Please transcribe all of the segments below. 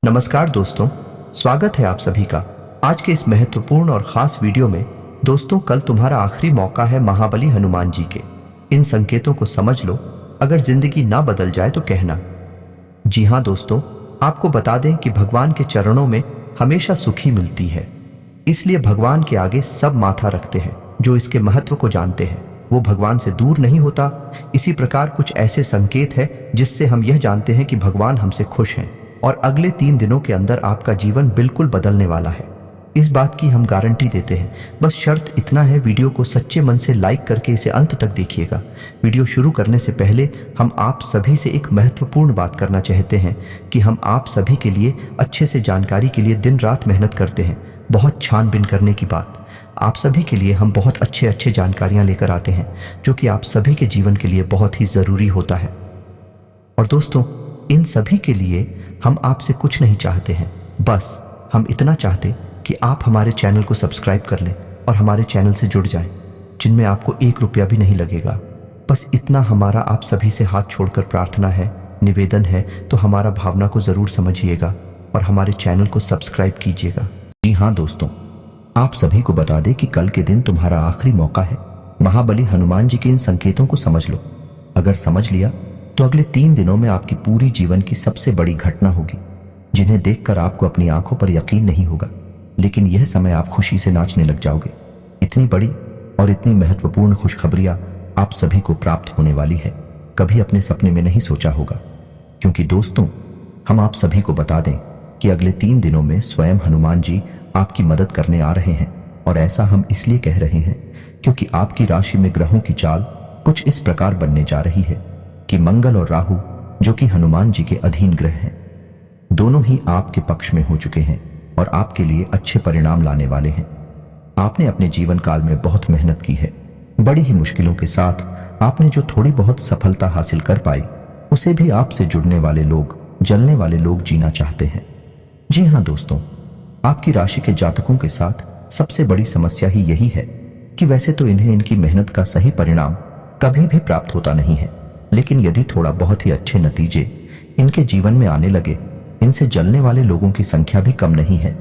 नमस्कार दोस्तों, स्वागत है आप सभी का आज के इस महत्वपूर्ण और खास वीडियो में। दोस्तों, कल तुम्हारा आखिरी मौका है महाबली हनुमान जी के। इन संकेतों को समझ लो, अगर जिंदगी ना बदल जाए तो कहना। जी हाँ दोस्तों, आपको बता दें कि भगवान के चरणों में हमेशा सुखी मिलती है, इसलिए भगवान के आगे सब माथा रखते हैं। जो इसके महत्व को जानते हैं वो भगवान से दूर नहीं होता। इसी प्रकार कुछ ऐसे संकेत है जिससे हम यह जानते हैं कि भगवान हमसे खुश हैं और अगले 3 दिनों के अंदर आपका जीवन बिल्कुल बदलने वाला है। इस बात की हम गारंटी देते हैं। बस शर्त इतना है, वीडियो को सच्चे मन से लाइक करके इसे अंत तक देखिएगा। वीडियो शुरू करने से पहले हम आप सभी से एक महत्वपूर्ण बात करना चाहते हैं कि हम आप सभी के लिए अच्छे से जानकारी के लिए दिन रात मेहनत करते हैं। बहुत छानबीन करने की बात, आप सभी के लिए हम बहुत अच्छे जानकारियां लेकर आते हैं जो कि आप सभी के जीवन के लिए बहुत ही ज़रूरी होता है। और दोस्तों, इन सभी के लिए हम आपसे कुछ नहीं चाहते हैं, बस हम इतना चाहते कि आप हमारे चैनल को सब्सक्राइब कर लें और हमारे चैनल से जुड़ जाएं, जिनमें आपको 1 रुपया भी नहीं लगेगा। बस इतना हमारा आप सभी से हाथ छोड़कर प्रार्थना है, निवेदन है। तो हमारा भावना को ज़रूर समझिएगा और हमारे चैनल को सब्सक्राइब कीजिएगा। जी हाँ दोस्तों, आप सभी को बता दें कि कल के दिन तुम्हारा आखिरी मौका है। महाबली हनुमान जी के इन संकेतों को समझ लो। अगर समझ लिया तो अगले 3 दिनों में आपकी पूरी जीवन की सबसे बड़ी घटना होगी, जिन्हें देखकर आपको अपनी आंखों पर यकीन नहीं होगा, लेकिन यह समय आप खुशी से नाचने लग जाओगे। इतनी बड़ी और इतनी महत्वपूर्ण खुशखबरियां आप सभी को प्राप्त होने वाली है, कभी अपने सपने में नहीं सोचा होगा। क्योंकि दोस्तों, हम आप सभी को बता दें कि अगले 3 दिनों में स्वयं हनुमान जी आपकी मदद करने आ रहे हैं। और ऐसा हम इसलिए कह रहे हैं क्योंकि आपकी राशि में ग्रहों की चाल कुछ इस प्रकार बनने जा रही है कि मंगल और राहु, जो कि हनुमान जी के अधीन ग्रह हैं, दोनों ही आपके पक्ष में हो चुके हैं और आपके लिए अच्छे परिणाम लाने वाले हैं। आपने अपने जीवन काल में बहुत मेहनत की है। बड़ी ही मुश्किलों के साथ आपने जो थोड़ी बहुत सफलता हासिल कर पाई, उसे भी आपसे जुड़ने वाले लोग, जलने वाले लोग जीना चाहते हैं। जी हाँ दोस्तों, आपकी राशि के जातकों के साथ सबसे बड़ी समस्या ही यही है कि वैसे तो इन्हें इनकी मेहनत का सही परिणाम कभी भी प्राप्त होता नहीं है, लेकिन यदि थोड़ा बहुत ही अच्छे नतीजे इनके जीवन में आने लगे, इनसे जलने वाले लोगों की संख्या भी कम नहीं है।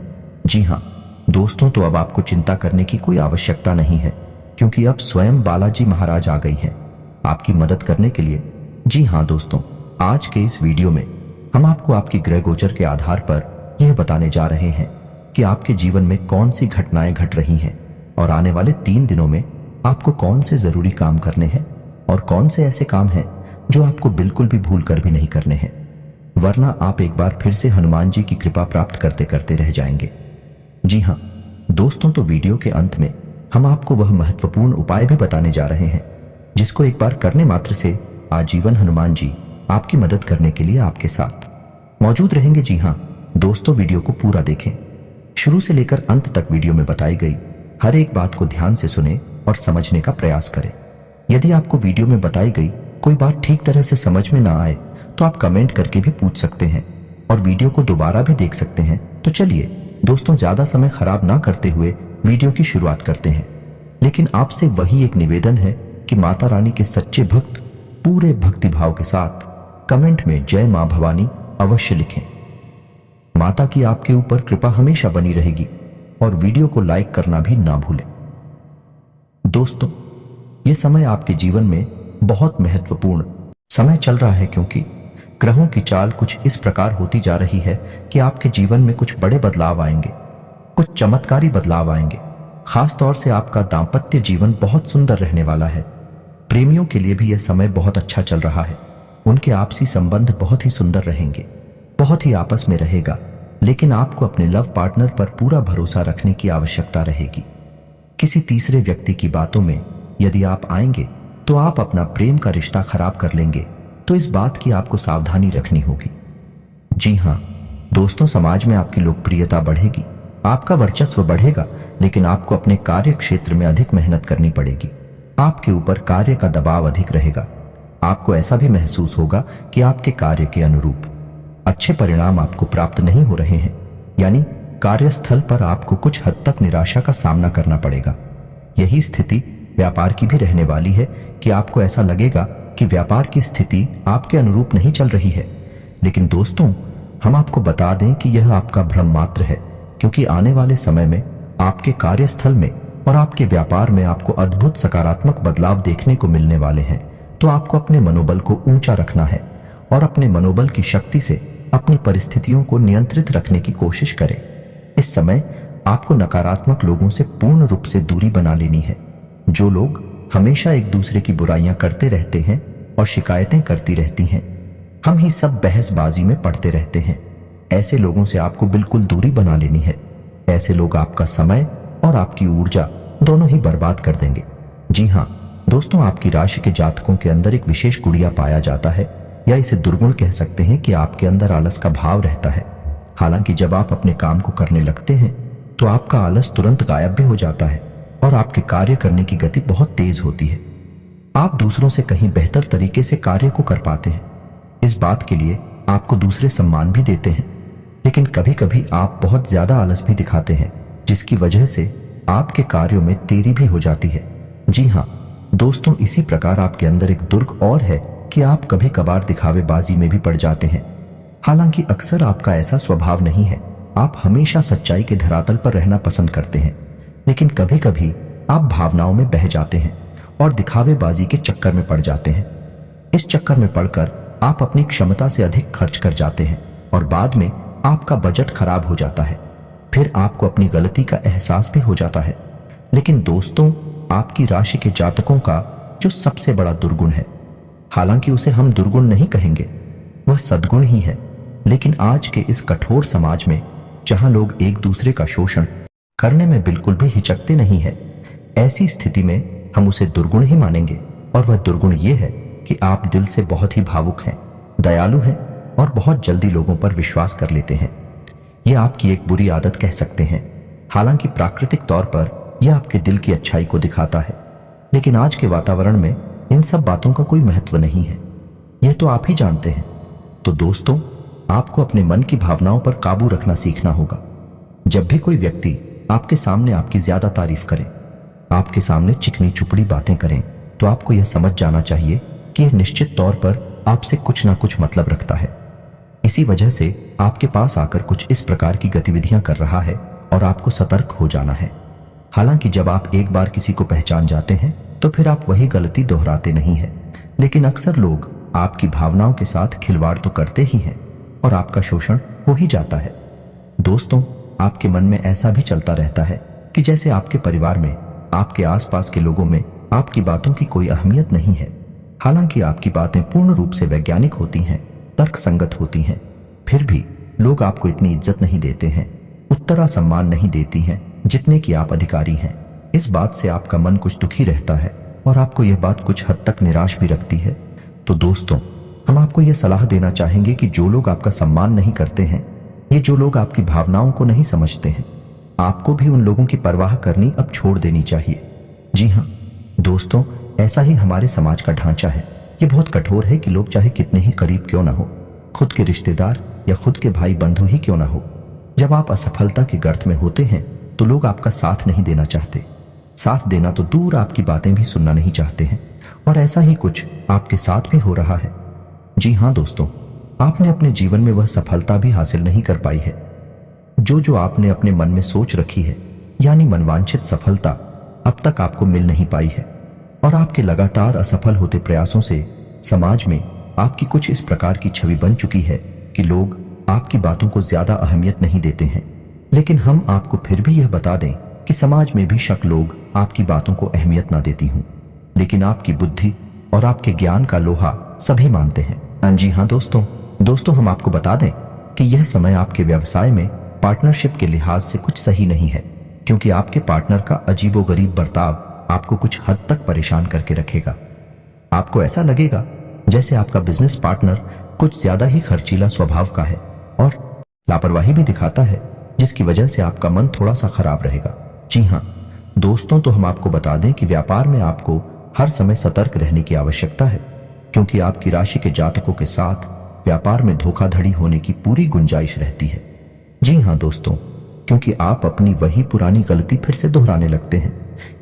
जी हाँ दोस्तों, तो अब आपको चिंता करने की कोई आवश्यकता नहीं है, क्योंकि अब स्वयं बालाजी महाराज आ गई हैं आपकी मदद करने के लिए। जी हाँ दोस्तों, आज के इस वीडियो में हम आपको आपकी ग्रह गोचर के आधार पर यह बताने जा रहे हैं कि आपके जीवन में कौन सी घटनाएं घट रही हैं और आने वाले 3 दिनों में आपको कौन से जरूरी काम करने हैं और कौन से ऐसे काम हैं जो आपको बिल्कुल भी भूल कर भी नहीं करने हैं, वरना आप एक बार फिर से हनुमान जी की कृपा प्राप्त करते करते रह जाएंगे। जी हाँ दोस्तों, तो वीडियो के अंत में हम आपको वह महत्वपूर्ण उपाय भी बताने जा रहे हैं जिसको एक बार करने मात्र से आजीवन हनुमान जी आपकी मदद करने के लिए आपके साथ मौजूद रहेंगे। जी हाँ दोस्तों, वीडियो को पूरा देखें, शुरू से लेकर अंत तक वीडियो में बताई गई हर एक बात को ध्यान से सुने और समझने का प्रयास करें। यदि आपको वीडियो में बताई गई कोई बात ठीक तरह से समझ में ना आए तो आप कमेंट करके भी पूछ सकते हैं और वीडियो को दोबारा भी देख सकते हैं। तो चलिए दोस्तों, ज्यादा समय खराब ना करते हुए वीडियो की शुरुआत करते हैं। लेकिन आपसे वही एक निवेदन है कि माता रानी के सच्चे भक्त पूरे भक्तिभाव के साथ कमेंट में जय मां भवानी अवश्य लिखें। माता की आपके ऊपर कृपा हमेशा बनी रहेगी और वीडियो को लाइक करना भी ना भूलें। दोस्तों, यह समय आपके जीवन में बहुत महत्वपूर्ण समय चल रहा है, क्योंकि ग्रहों की चाल कुछ इस प्रकार होती जा रही है कि आपके जीवन में कुछ बड़े बदलाव आएंगे, कुछ चमत्कारी बदलाव आएंगे। खास तौर से आपका दांपत्य जीवन बहुत सुंदर रहने वाला है। प्रेमियों के लिए भी यह समय बहुत अच्छा चल रहा है। उनके आपसी संबंध बहुत ही सुंदर रहेंगे, बहुत ही आपस में रहेगा। लेकिन आपको अपने लव पार्टनर पर पूरा भरोसा रखने की आवश्यकता रहेगी। किसी तीसरे व्यक्ति की बातों में यदि आप आएंगे तो आप अपना प्रेम का रिश्ता खराब कर लेंगे, तो इस बात की आपको सावधानी रखनी होगी। जी हाँ दोस्तों, समाज में आपकी लोकप्रियता बढ़ेगी, आपका वर्चस्व बढ़ेगा, लेकिन आपको अपने कार्य क्षेत्र में अधिक मेहनत करनी पड़ेगी। आपके ऊपर कार्य का दबाव अधिक रहेगा। आपको ऐसा भी महसूस होगा कि आपके कार्य के अनुरूप अच्छे परिणाम आपको प्राप्त नहीं हो रहे हैं, यानी कार्यस्थल पर आपको कुछ हद तक निराशा का सामना करना पड़ेगा। यही स्थिति व्यापार की भी रहने वाली है कि आपको ऐसा लगेगा कि व्यापार की स्थिति आपके अनुरूप नहीं चल रही है। लेकिन दोस्तों, हम आपको बता दें कि यह आपका भ्रम मात्र है, क्योंकि आने वाले समय में आपके कार्यस्थल में और आपके व्यापार में आपको अद्भुत सकारात्मक बदलाव देखने को मिलने वाले हैं। तो आपको अपने मनोबल को ऊंचा रखना है और अपने मनोबल की शक्ति से अपनी परिस्थितियों को नियंत्रित रखने की कोशिश करें। इस समय आपको नकारात्मक लोगों से पूर्ण रूप से दूरी बना लेनी है। जो लोग हमेशा एक दूसरे की बुराइयां करते रहते हैं और शिकायतें करती रहती हैं, हम ही सब बहसबाजी में पड़ते रहते हैं, ऐसे लोगों से आपको बिल्कुल दूरी बना लेनी है। ऐसे लोग आपका समय और आपकी ऊर्जा दोनों ही बर्बाद कर देंगे। जी हाँ दोस्तों, आपकी राशि के जातकों के अंदर एक विशेष गुड़िया पाया जाता है, या इसे दुर्गुण कह सकते हैं कि आपके अंदर आलस का भाव रहता है। हालांकि जब आप अपने काम को करने लगते हैं तो आपका आलस तुरंत गायब भी हो जाता है और आपके कार्य करने की गति बहुत तेज होती है। आप दूसरों से कहीं बेहतर तरीके से कार्य को कर पाते हैं। इस बात के लिए आपको दूसरे सम्मान भी देते हैं, लेकिन कभी कभी आप बहुत ज्यादा आलस भी दिखाते हैं, जिसकी वजह से आपके कार्यों में देरी भी हो जाती है। जी हाँ दोस्तों, इसी प्रकार आपके अंदर एक दुर्ग और है कि आप कभी कभार दिखावेबाजी में भी पड़ जाते हैं। हालांकि अक्सर आपका ऐसा स्वभाव नहीं है, आप हमेशा सच्चाई के धरातल पर रहना पसंद करते हैं, लेकिन कभी कभी आप भावनाओं में बह जाते हैं और दिखावेबाजी के चक्कर में पड़ जाते हैं। इस चक्कर में पड़कर आप अपनी क्षमता से अधिक खर्च कर जाते हैं और बाद में आपका बजट खराब हो जाता है। फिर आपको अपनी गलती का एहसास भी हो जाता है। लेकिन दोस्तों, आपकी राशि के जातकों का जो सबसे बड़ा दुर्गुण है, हालांकि उसे हम दुर्गुण नहीं कहेंगे, वह सद्गुण ही है। लेकिन आज के इस कठोर समाज में, जहां लोग एक दूसरे का शोषण करने में बिल्कुल भी हिचकते नहीं है, ऐसी स्थिति में हम उसे दुर्गुण ही मानेंगे। और वह दुर्गुण ये है कि आप दिल से बहुत ही भावुक हैं, दयालु हैं और बहुत जल्दी लोगों पर विश्वास कर लेते हैं। यह आपकी एक बुरी आदत कह सकते हैं। हालांकि प्राकृतिक तौर पर यह आपके दिल की अच्छाई को दिखाता है, लेकिन आज के वातावरण में इन सब बातों का कोई महत्व नहीं है, यह तो आप ही जानते हैं। तो दोस्तों, आपको अपने मन की भावनाओं पर काबू रखना सीखना होगा। जब भी कोई व्यक्ति आपके सामने आपकी ज्यादा तारीफ करे, आपके सामने चिकनी चुपड़ी बातें करें, तो आपको यह समझ जाना चाहिए कि यह निश्चित तौर पर आपसे कुछ ना कुछ मतलब रखता है। इसी वजह से आपके पास आकर कुछ इस प्रकार की गतिविधियां कर रहा है और आपको सतर्क हो जाना है। हालांकि जब आप एक बार किसी को पहचान जाते हैं तो फिर आप वही गलती दोहराते नहीं हैं, लेकिन अक्सर लोग आपकी भावनाओं के साथ खिलवाड़ तो करते ही हैं और आपका शोषण हो ही जाता है। दोस्तों, आपके मन में ऐसा भी चलता रहता है कि जैसे आपके परिवार में, आपके आसपास के लोगों में आपकी बातों की कोई अहमियत नहीं है। हालांकि आपकी बातें पूर्ण रूप से वैज्ञानिक होती हैं, तर्कसंगत होती हैं, फिर भी लोग आपको इतनी इज्जत नहीं देते हैं, उतना सम्मान नहीं देती हैं जितने कि आप अधिकारी हैं। इस बात से आपका मन कुछ दुखी रहता है और आपको यह बात कुछ हद तक निराश भी रखती है। तो दोस्तों, हम आपको यह सलाह देना चाहेंगे कि जो लोग आपका सम्मान नहीं करते हैं, ये जो लोग आपकी भावनाओं को नहीं समझते हैं, आपको भी उन लोगों की परवाह करनी अब छोड़ देनी चाहिए। जी हाँ दोस्तों, ऐसा ही हमारे समाज का ढांचा है। ये बहुत कठोर है कि लोग चाहे कितने ही करीब क्यों ना हो, खुद के रिश्तेदार या खुद के भाई बंधु ही क्यों ना हो, जब आप असफलता के गर्त में होते हैं तो लोग आपका साथ नहीं देना चाहते। साथ देना तो दूर, आपकी बातें भी सुनना नहीं चाहते हैं। और ऐसा ही कुछ आपके साथ भी हो रहा है। जी हाँ दोस्तों, आपने अपने जीवन में वह सफलता भी हासिल नहीं कर पाई है जो आपने अपने मन में सोच रखी है, यानी मनवांछित सफलता अब तक आपको मिल नहीं पाई है। और आपके लगातार असफल होते प्रयासों से समाज में आपकी कुछ इस प्रकार की छवि बन चुकी है कि लोग आपकी बातों को ज्यादा अहमियत नहीं देते हैं। लेकिन हम आपको फिर भी यह बता दें कि समाज में भी शक लोग आपकी बातों को अहमियत ना देती हूं, लेकिन आपकी बुद्धि और आपके ज्ञान का लोहा सभी मानते हैं। जी हाँ दोस्तों, हम आपको बता दें कि यह समय आपके व्यवसाय में पार्टनरशिप के लिहाज से कुछ सही नहीं है, क्योंकि आपके पार्टनर का अजीबोगरीब बर्ताव आपको कुछ हद तक परेशान करके रखेगा। आपको ऐसा लगेगा जैसे आपका बिजनेस पार्टनर कुछ ज्यादा ही खर्चीला स्वभाव का है और लापरवाही भी दिखाता है, जिसकी वजह से आपका मन थोड़ा सा खराब रहेगा। जी हाँ दोस्तों, तो हम आपको बता दें कि व्यापार में आपको हर समय सतर्क रहने की आवश्यकता है, क्योंकि आपकी राशि के जातकों के साथ व्यापार में धोखाधड़ी होने की पूरी गुंजाइश रहती है। जी हाँ दोस्तों, क्योंकि आप अपनी वही पुरानी गलती फिर से दोहराने लगते हैं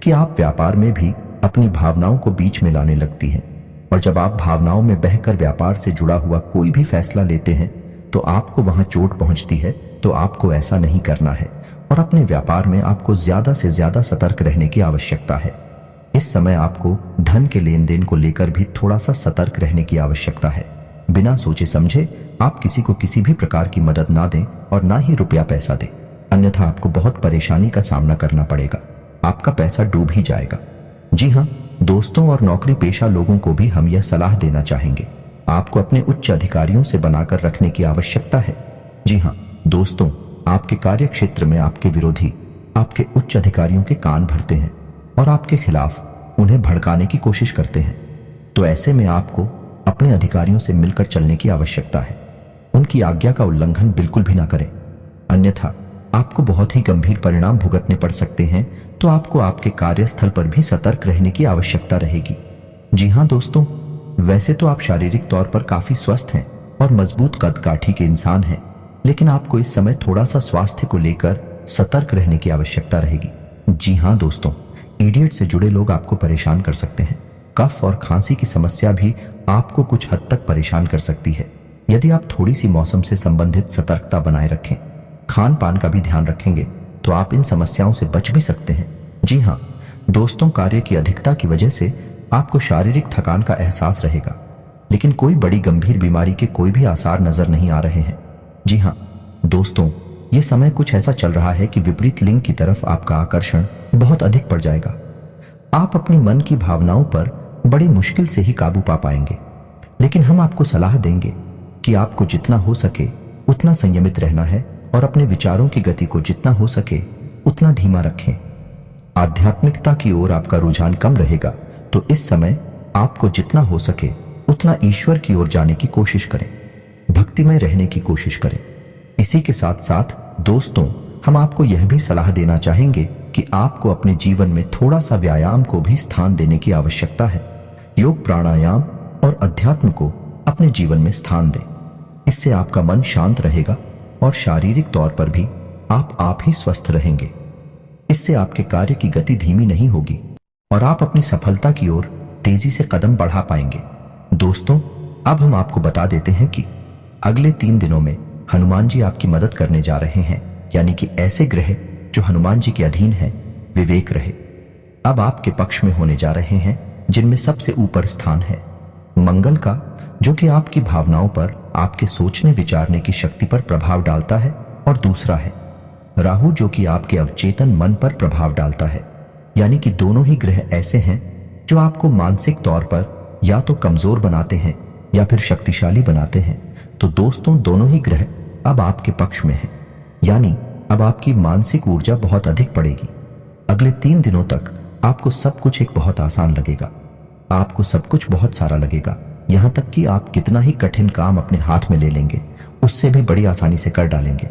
कि आप व्यापार में भी अपनी भावनाओं को बीच में लाने लगती हैं। और जब आप भावनाओं में बहकर व्यापार से जुड़ा हुआ कोई भी फैसला लेते हैं तो आपको वहां चोट पहुंचती है, तो आपको ऐसा नहीं करना है और अपने व्यापार में आपको ज्यादा से ज्यादा सतर्क रहने की आवश्यकता है। इस समय आपको धन के लेन देन को लेकर भी थोड़ा सा सतर्क रहने की आवश्यकता है। बिना सोचे समझे आप किसी को किसी भी प्रकार की मदद ना दें और ना ही रुपया पैसा दें, अन्यथा आपको बहुत परेशानी का सामना करना पड़ेगा, आपका पैसा डूब ही जाएगा। जी हाँ दोस्तों, और नौकरी पेशा लोगों को भी हम यह सलाह देना चाहेंगे, आपको अपने उच्च अधिकारियों से बनाकर रखने की आवश्यकता है। जी हाँ दोस्तों, आपके कार्य क्षेत्र में आपके विरोधी आपके उच्च अधिकारियों के कान भरते हैं और आपके खिलाफ उन्हें भड़काने की कोशिश करते हैं, तो ऐसे में आपको अपने अधिकारियों से मिलकर चलने की आवश्यकता है। उनकी आज्ञा का उल्लंघन बिल्कुल भी ना करें, अन्यथा आपको बहुत ही गंभीर परिणाम भुगतने पड़ सकते हैं। तो आपको आपके कार्यस्थल पर भी सतर्क रहने की आवश्यकता रहेगी। जी हाँ दोस्तों, वैसे तो आप शारीरिक तौर पर काफी स्वस्थ हैं और मजबूत कद काठी के इंसान हैं, लेकिन आपको इस समय थोड़ा सा स्वास्थ्य को लेकर सतर्क रहने की आवश्यकता रहेगी। जी हाँ दोस्तों, इडियट से जुड़े लोग आपको परेशान कर सकते हैं। कफ और खांसी की समस्या भी आपको कुछ हद तक परेशान कर सकती है। यदि आप थोड़ी सी मौसम से संबंधित सतर्कता बनाए रखें, खान पान का भी ध्यान रखेंगे, तो आप इन समस्याओं से बच भी सकते हैं। जी हाँ दोस्तों, कार्य की अधिकता की वजह से आपको शारीरिक थकान का एहसास रहेगा, लेकिन कोई बड़ी गंभीर बीमारी के कोई भी आसार नजर नहीं आ रहे हैं। जी हाँ दोस्तों, ये समय कुछ ऐसा चल रहा है कि विपरीत लिंग की तरफ आपका आकर्षण बहुत अधिक पड़ जाएगा। आप अपनी मन की भावनाओं पर बड़ी मुश्किल से ही काबू पा पाएंगे, लेकिन हम आपको सलाह देंगे कि आपको जितना हो सके उतना संयमित रहना है और अपने विचारों की गति को जितना हो सके उतना धीमा रखें। आध्यात्मिकता की ओर आपका रुझान कम रहेगा, तो इस समय आपको जितना हो सके उतना ईश्वर की ओर जाने की कोशिश करें, भक्तिमय रहने की कोशिश करें। इसी के साथ साथ दोस्तों, हम आपको यह भी सलाह देना चाहेंगे कि आपको अपने जीवन में थोड़ा सा व्यायाम को भी स्थान देने की आवश्यकता है। योग, प्राणायाम और अध्यात्म को अपने जीवन में स्थान दें। इससे आपका मन शांत रहेगा और शारीरिक तौर पर भी आप ही स्वस्थ रहेंगे। इससे आपके कार्य की गति धीमी नहीं होगी और आप अपनी सफलता की ओर तेजी से कदम बढ़ा पाएंगे। दोस्तों, अब हम आपको बता देते हैं कि अगले 3 दिनों में हनुमान जी आपकी मदद करने जा रहे हैं, यानी कि ऐसे ग्रह जो हनुमान जी के अधीन हैं, विवेक ग्रह अब आपके पक्ष में होने जा रहे हैं, जिनमें सबसे ऊपर स्थान है मंगल का, जो कि आपकी भावनाओं पर, आपके सोचने विचारने की शक्ति पर प्रभाव डालता है, और दूसरा है राहु, जो कि आपके अवचेतन मन पर प्रभाव डालता है। यानी कि दोनों ही ग्रह ऐसे हैं जो आपको मानसिक तौर पर या तो कमजोर बनाते हैं या फिर शक्तिशाली बनाते हैं। तो दोस्तों, दोनों ही ग्रह अब आपके पक्ष में हैं, यानी अब आपकी मानसिक ऊर्जा बहुत अधिक पड़ेगी। अगले 3 दिनों तक आपको सब कुछ एक बहुत आसान लगेगा, आपको सब कुछ बहुत सारा लगेगा, यहां तक कि आप कितना ही कठिन काम अपने हाथ में ले लेंगे उससे भी बड़ी आसानी से कर डालेंगे।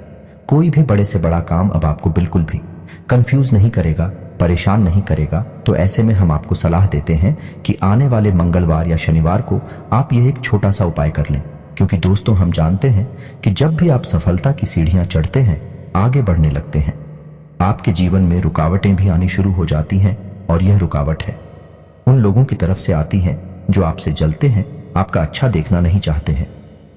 कोई भी बड़े से बड़ा काम अब आपको बिल्कुल भी कंफ्यूज नहीं करेगा, परेशान नहीं करेगा। तो ऐसे में हम आपको सलाह देते हैं कि आने वाले मंगलवार या शनिवार को आप यह एक छोटा सा उपाय कर लें, क्योंकि दोस्तों, हम जानते हैं कि जब भी आप सफलता की सीढ़ियां चढ़ते हैं, आगे बढ़ने लगते हैं, आपके जीवन में रुकावटें भी आनी शुरू हो जाती हैं, और यह रुकावट है उन लोगों की तरफ से आती हैं जो आपसे जलते हैं, आपका अच्छा देखना नहीं चाहते हैं।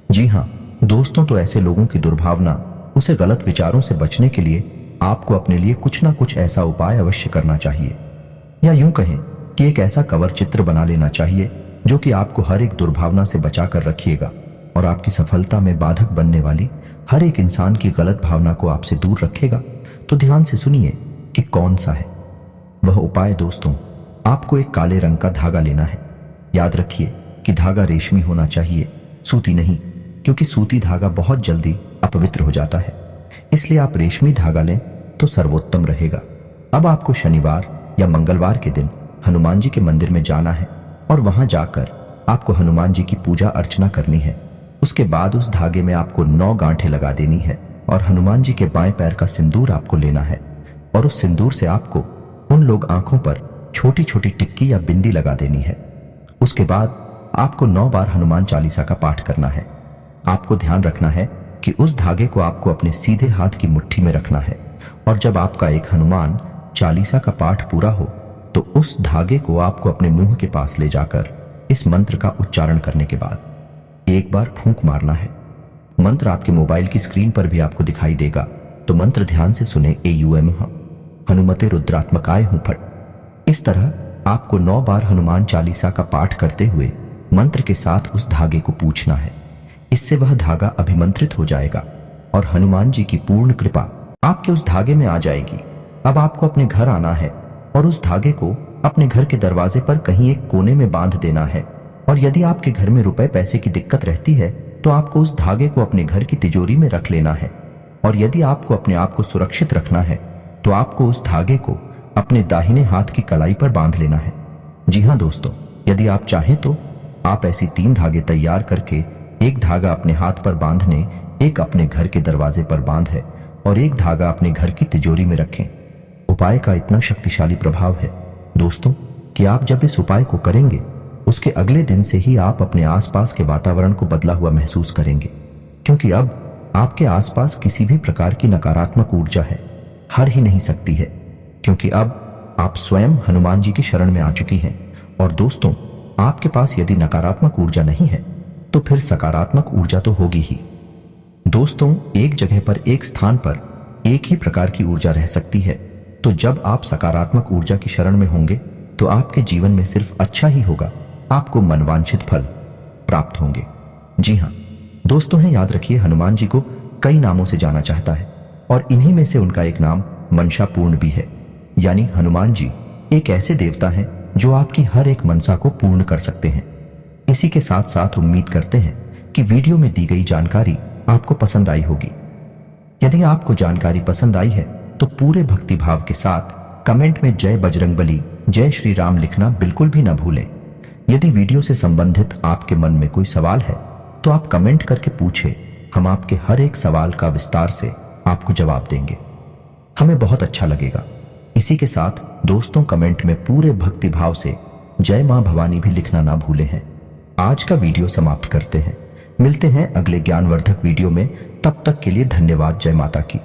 जी हाँ दोस्तों, तो ऐसे लोगों की दुर्भावना, उसे गलत विचारों से बचने के लिए आपको अपने लिए कुछ ना कुछ ऐसा उपाय अवश्य करना चाहिए, या यूं कहें कि एक ऐसा कवर चित्र बना लेना चाहिए जो कि आपको हर एक दुर्भावना से बचा कर रखिएगा और आपकी सफलता में बाधक बनने वाली हर एक इंसान की गलत भावना को आपसे दूर रखेगा। तो ध्यान से सुनिए कि कौन सा है वह उपाय। दोस्तों, आपको एक काले रंग का धागा लेना है। याद रखिए कि धागा रेशमी होना चाहिए, सूती नहीं, क्योंकि सूती धागा बहुत जल्दी अपवित्र हो जाता है। इसलिए आप रेशमी धागा लें तो सर्वोत्तम रहेगा। अब आपको शनिवार या मंगलवार के दिन हनुमान जी के मंदिर में जाना है और वहां जाकर आपको हनुमान जी की पूजा अर्चना करनी है। उसके बाद उस धागे में आपको 9 गांठें लगा देनी है और हनुमान जी के बाएं पैर का सिंदूर आपको लेना है, और उस सिंदूर से आपको उन लोग आंखों पर छोटी छोटी टिक्की या बिंदी लगा देनी है। उसके बाद आपको 9 बार हनुमान चालीसा का पाठ करना है। आपको ध्यान रखना है कि उस धागे को आपको अपने सीधे हाथ की मुट्ठी में रखना है, और जब आपका एक हनुमान चालीसा का पाठ पूरा हो तो उस धागे को आपको अपने मुंह के पास ले जाकर इस मंत्र का उच्चारण करने के बाद एक बार फूंक मारना है। मंत्र आपके मोबाइल की स्क्रीन पर भी आपको दिखाई देगा, तो मंत्र ध्यान से सुने। AUM हनुमते रुद्रात्मकाय हूं फट। इस तरह आपको 9 बार हनुमान चालीसा का पाठ करते हुए मंत्र के साथ उस धागे को पूछना है। इससे वह धागा अभिमंत्रित हो जाएगा और हनुमान जी की पूर्ण कृपा आपके उस धागे में आ जाएगी। अब आपको अपने घर आना है और उस धागे को अपने घर के दरवाजे पर कहीं एक कोने में बांध देना है। और यदि आपके घर में रुपए पैसे की दिक्कत रहती है तो आपको उस धागे को अपने घर की तिजोरी में रख लेना है। और यदि आपको अपने आप को सुरक्षित रखना है तो आपको उस धागे को अपने दाहिने हाथ की कलाई पर बांध लेना है। जी हाँ दोस्तों, यदि आप चाहें तो आप ऐसी 3 धागे तैयार करके एक धागा अपने हाथ पर बांधने, एक अपने घर के दरवाजे पर बांधे और एक धागा अपने घर की तिजोरी में रखें। उपाय का इतना शक्तिशाली प्रभाव है दोस्तों कि आप जब इस उपाय को करेंगे उसके अगले दिन से ही आप अपने आसपास के वातावरण को बदला हुआ महसूस करेंगे, क्योंकि अब आपके आसपास किसी भी प्रकार की नकारात्मक ऊर्जा है हर ही नहीं सकती है, क्योंकि अब आप स्वयं हनुमान जी की शरण में आ चुकी हैं। और दोस्तों, आपके पास यदि नकारात्मक ऊर्जा नहीं है तो फिर सकारात्मक ऊर्जा तो होगी ही। दोस्तों, एक जगह पर, एक स्थान पर एक ही प्रकार की ऊर्जा रह सकती है, तो जब आप सकारात्मक ऊर्जा की शरण में होंगे तो आपके जीवन में सिर्फ अच्छा ही होगा, आपको मनवांछित फल प्राप्त होंगे। जी हाँ दोस्तों, याद रखिए, हनुमान जी को कई नामों से जाना चाहता है और इन्हीं में से उनका एक नाम मनसा पूर्ण भी है। यानी हनुमान जी एक ऐसे देवता हैं जो आपकी हर एक मनसा को पूर्ण कर सकते हैं। इसी के साथ साथ उम्मीद करते हैं कि वीडियो में दी गई जानकारी आपको पसंद आई होगी। यदि आपको जानकारी पसंद आई है तो पूरे भक्ति भाव के साथ कमेंट में जय बजरंगबली, जय श्री राम लिखना बिल्कुल भी न भूलें। यदि वीडियो से संबंधित आपके मन में कोई सवाल है तो आप कमेंट करके पूछे, हम आपके हर एक सवाल का विस्तार से आपको जवाब देंगे, हमें बहुत अच्छा लगेगा। इसी के साथ दोस्तों, कमेंट में पूरे भक्ति भाव से जय मां भवानी भी लिखना ना भूले हैं। आज का वीडियो समाप्त करते हैं, मिलते हैं अगले ज्ञानवर्धक वीडियो में। तब तक के लिए धन्यवाद। जय माता की।